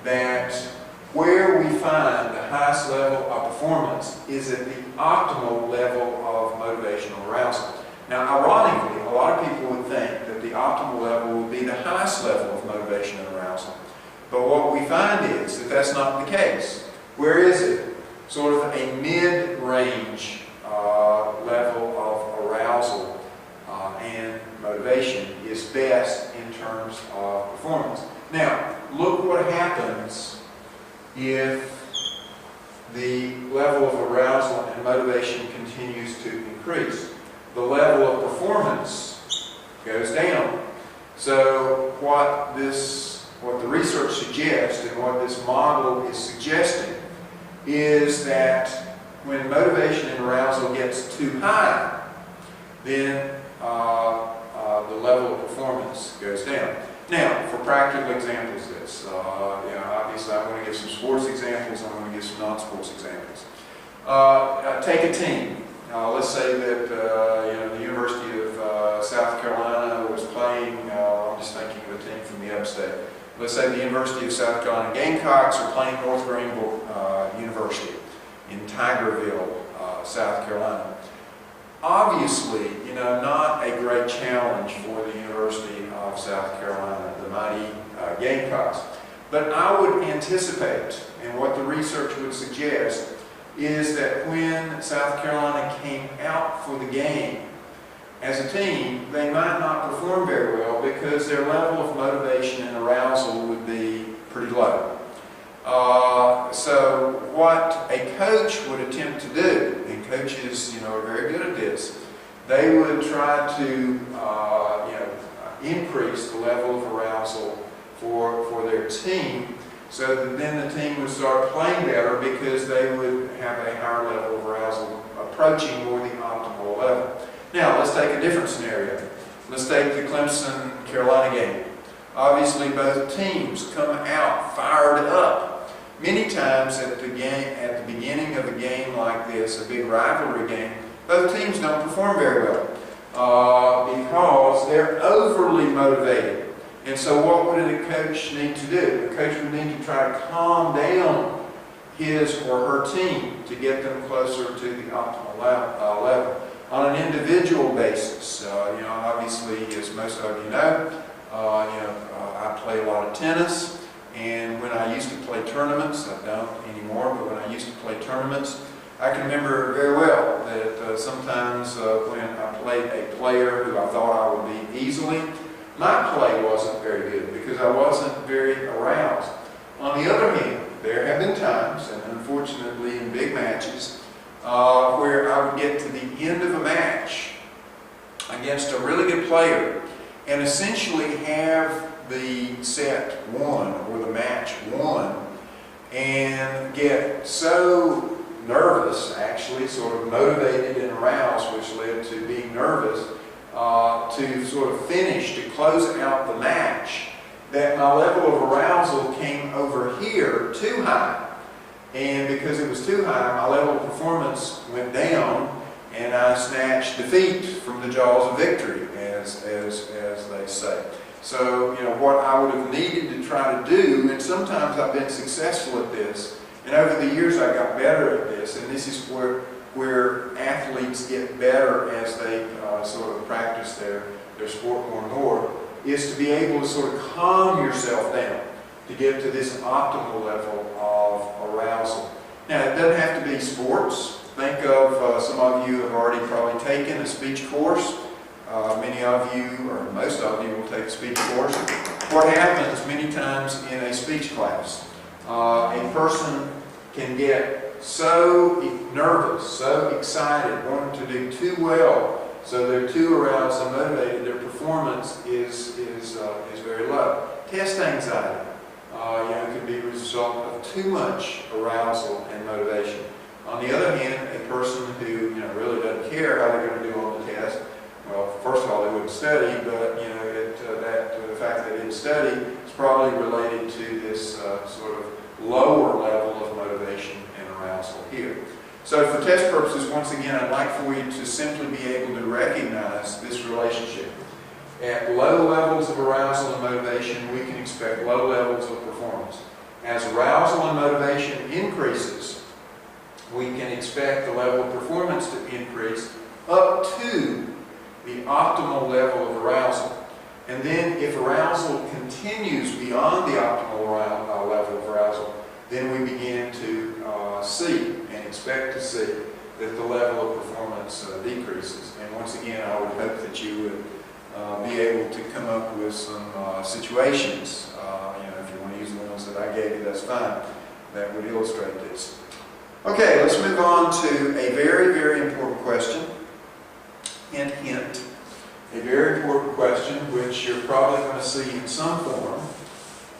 that where we find the highest level of performance is at the optimal level of motivational arousal. Now, ironically, a lot of people would think that the optimal level would be the highest level of motivation and arousal. But what we find is that that's not the case. Where is it? Sort of a mid-range level of arousal and motivation is best in terms of performance. Now, look what happens if the level of arousal and motivation continues to increase. The level of performance goes down. So what the research suggests and what this model is suggesting is that when motivation and arousal gets too high, then the level of performance goes down. Now, for practical examples of this, obviously I'm going to give some sports examples, I'm going to give some non-sports examples. Take a team. Let's say that the University of South Carolina was playing, I'm just thinking of a team from the upstate. Let's say the University of South Carolina Gamecocks are playing North Greenville University in Tigerville, South Carolina. Obviously, not a great challenge for the University of South Carolina, the mighty Gamecocks. But I would anticipate, and what the research would suggest, is that when South Carolina came out for the game as a team, they might not perform very well because their level of motivation and arousal would be pretty low. So what a coach would attempt to do, and coaches are very good at this, they would try to increase the level of arousal for their team, so that then the team would start playing better because they would have a higher level of arousal approaching more the optimal level. Now, let's take a different scenario. Let's take the Clemson-Carolina game. Obviously, both teams come out fired up. Many times at the beginning of a game like this, a big rivalry game, both teams don't perform very well because they're overly motivated. And so what would a coach need to do? A coach would need to try to calm down his or her team to get them closer to the optimal level. On an individual basis, obviously, as most of you know, I play a lot of tennis, and when I used to play tournaments, I don't anymore, but when I used to play tournaments, I can remember very well that sometimes when I played a player who I thought I would beat easily, my play wasn't very good because I wasn't very aroused. On the other hand, there have been times, and unfortunately in big matches, where I would get to the end of a match against a really good player and essentially have the set won or the match won and get so nervous, actually sort of motivated and aroused, which led to being nervous, to sort of finish, to close out the match, that my level of arousal came over here too high. And because it was too high, my level of performance went down, and I snatched defeat from the jaws of victory, as they say. So, what I would have needed to try to do, and sometimes I've been successful at this, and over the years I got better at this, and this is where athletes get better as they sort of practice their sport more and more, is to be able to sort of calm yourself down to get to this optimal level of arousal. Now, it doesn't have to be sports. Think of some of you have already probably taken a speech course. Many of you, or most of you, will take a speech course. What happens many times in a speech class, a person can get so nervous, so excited, wanting to do too well, so they're too aroused and motivated, their performance is very low. Test anxiety can be a result of too much arousal and motivation. On the other hand, a person who really doesn't care how they're going to do on the test, well, first of all, they wouldn't study, but the fact that they didn't study is probably related to this sort of lower level of motivation and arousal here. So for test purposes, once again, I'd like for you to simply be able to recognize this relationship. At low levels of arousal and motivation, we can expect low levels of performance. as arousal and motivation increases, we can expect the level of performance to increase up to the optimal level of arousal. And then if arousal continues beyond the optimal level of arousal, then we begin to see and expect to see that the level of performance decreases. And once again, I would hope that you would be able to come up with some situations, if you want to use the ones that I gave you, that's fine, that would illustrate this. Okay, let's move on to a very, very important question. Hint, hint. A very important question, which you're probably going to see in some form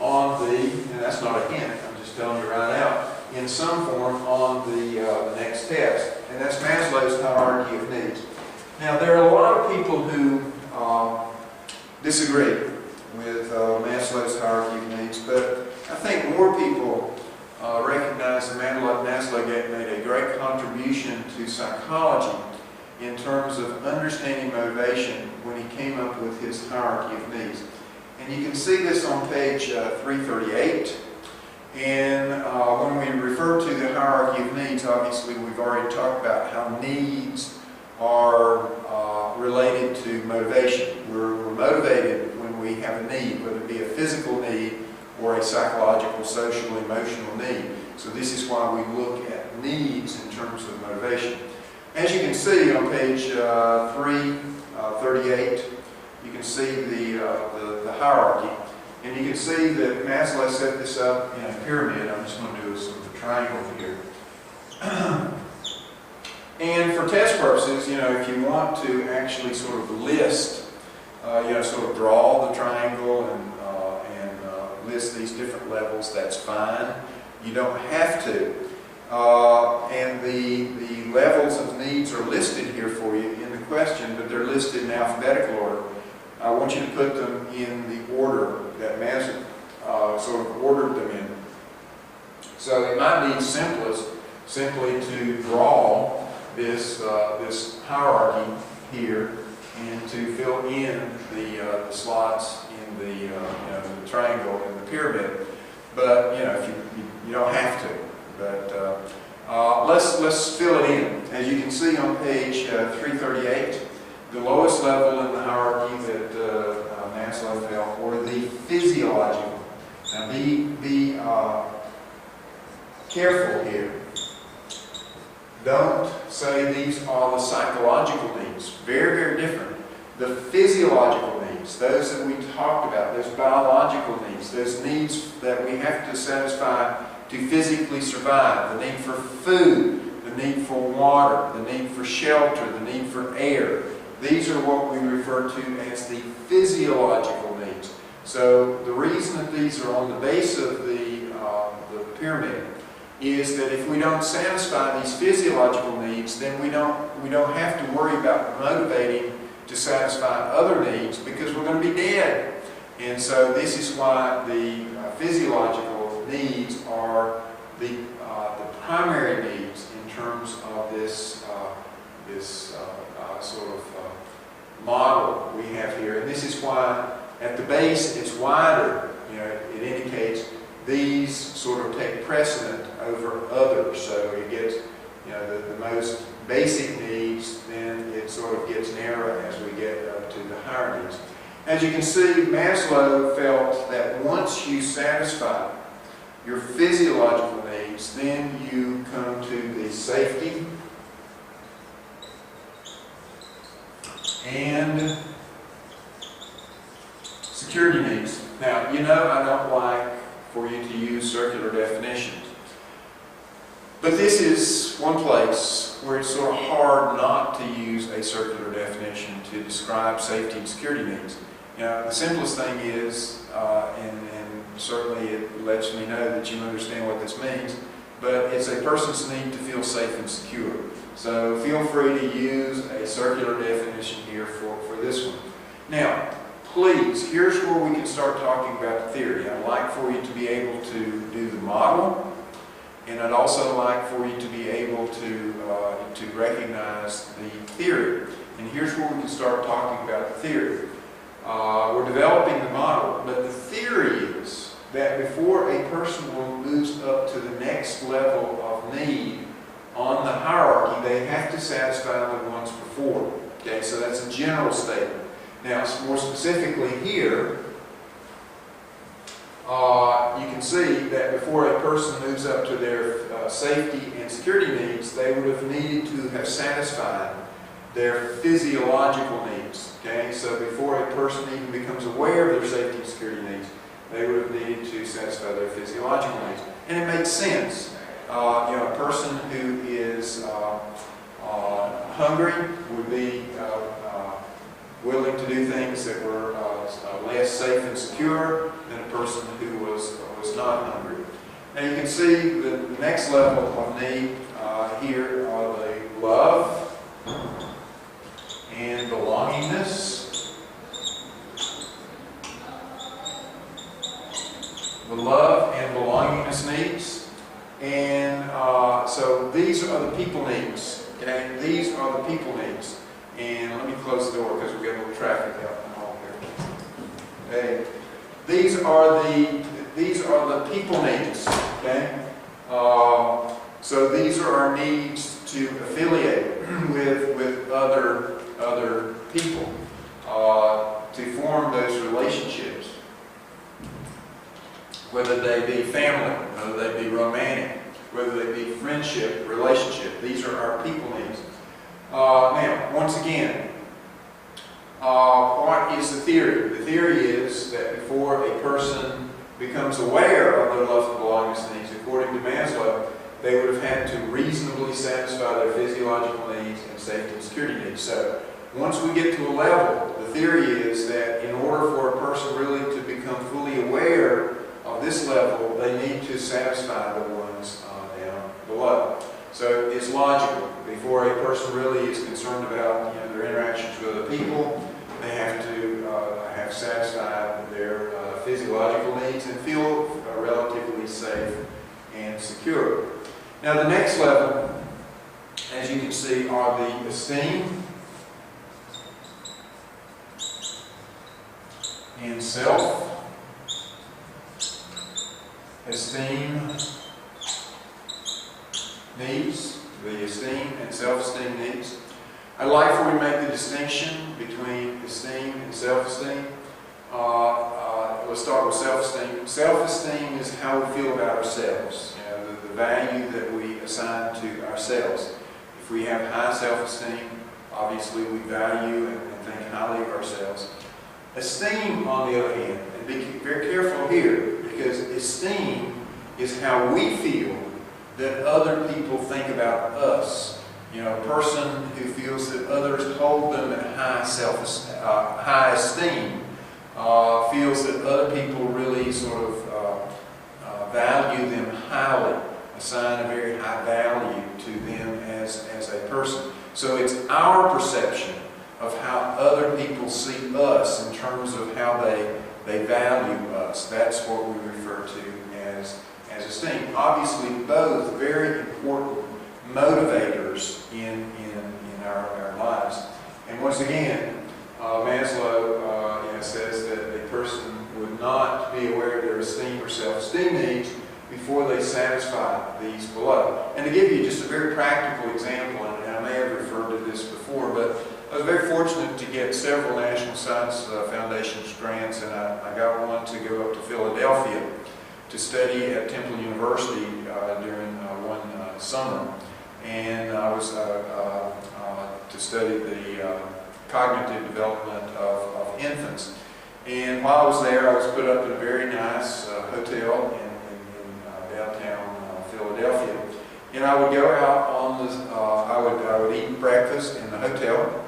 on the, and that's not a hint, I'm just telling you right now, in some form on the next test, and that's Maslow's hierarchy of needs. Now, there are a lot of people who disagree with Maslow's hierarchy of needs, but I think more people recognize that Maslow made a great contribution to psychology in terms of understanding motivation when he came up with his hierarchy of needs. And you can see this on page 338. And when we refer to the hierarchy of needs, obviously we've already talked about how needs are related to motivation. We're motivated when we have a need, whether it be a physical need or a psychological, social, emotional need. So this is why we look at needs in terms of motivation. As you can see on page 338, you can see the hierarchy. And you can see that Maslow set this up in a pyramid. I'm just going to do some triangle here. And for test purposes, if you want to actually sort of list, sort of draw the triangle and list these different levels, that's fine. You don't have to. And the levels of needs are listed here for you in the question, but they're listed in alphabetical order. I want you to put them in the order that Maslow sort of ordered them in. So it might be simplest simply to draw this hierarchy here and to fill in the slots in the triangle in the pyramid. But if you don't have to. But let's fill it in. As you can see on page 338, the lowest level in the hierarchy that Maslow felt were the physiological. Now be careful here. Don't say these are the psychological needs. Very, very different. The physiological needs, those that we talked about, those biological needs, those needs that we have to satisfy to physically survive, the need for food, the need for water, the need for shelter, the need for air. These are what we refer to as the physiological needs. So the reason that these are on the base of the pyramid is that if we don't satisfy these physiological needs, then we don't have to worry about motivating to satisfy other needs because we're going to be dead. And so this is why the physiological needs are the primary needs in terms of this sort of model we have here. And this is why at the base it's wider. It indicates these sort of take precedent over others. So it gets, the most basic needs, then it sort of gets narrower as we get up to the higher needs. As you can see, Maslow felt that once you satisfy your physiological needs, then you come to the safety and security needs. Now, I don't like for you to use circular definitions. But this is one place where it's sort of hard not to use a circular definition to describe safety and security needs. The simplest thing is, and certainly it lets me know that you understand what this means, but it's a person's need to feel safe and secure. So feel free to use a circular definition here for this one. Now, please, here's where we can start talking about the theory. I'd like for you to be able to do the model, and I'd also like for you to be able to recognize the theory. And here's where we can start talking about the theory. We're developing the model, but the theory is that before a person will next level of need on the hierarchy, they have to satisfy the ones before. Okay, so that's a general statement. Now, more specifically here, you can see that before a person moves up to their safety and security needs, they would have needed to have satisfied their physiological needs. Okay, so before a person even becomes aware of their safety and security needs, they would have needed to satisfy their physiological needs. And it makes sense. A person who is hungry would be willing to do things that were less safe and secure than a person who was not hungry. Now you can see the next level of need here are the love and belongingness. The love and belongingness needs. And so these are the people needs. Okay? These are the people needs. And let me close the door because we've got a little traffic out in the hall here. Okay? These are the people needs. Okay? So these are our needs to affiliate with other people, to form those relationships, whether they be family, whether they be romantic, whether they be friendship, relationship. These are our people needs. Now, once again, what is the theory? The theory is that before a person becomes aware of their love and belongingness needs, according to Maslow, they would have had to reasonably satisfy their physiological needs and safety and security needs. So, once we get to a level, the theory is that in order for a person really to become fully aware of this level, they need to satisfy the ones down below. So it's logical. Before a person really is concerned about their interactions with other people, they have to have satisfied their physiological needs and feel relatively safe and secure. Now the next level, as you can see, are the esteem and self-esteem needs, the esteem and self-esteem needs. I'd like for you to make the distinction between esteem and self-esteem. Let's start with self-esteem. Self-esteem is how we feel about ourselves, the value that we assign to ourselves. If we have high self-esteem, obviously we value and think highly of ourselves. Esteem, on the other hand, and be very careful here, because esteem is how we feel that other people think about us. A person who feels that others hold them in high esteem feels that other people really sort of value them highly, assign a very high value to them as a person. So it's our perception of how other people see us in terms of how they value us. That's what we refer to as esteem. Obviously, both very important motivators in our lives. And once again, Maslow says that a person would not be aware of their esteem or self-esteem needs before they satisfy these below. And to give you just a very practical example, and I may have referred to this before, but I was very fortunate to get several National Science Foundation grants, and I got one to go up to Philadelphia to study at Temple University during one summer. And I was to study the cognitive development of infants. And while I was there, I was put up in a very nice hotel in downtown Philadelphia. And I would go out on the, I would eat breakfast in the hotel.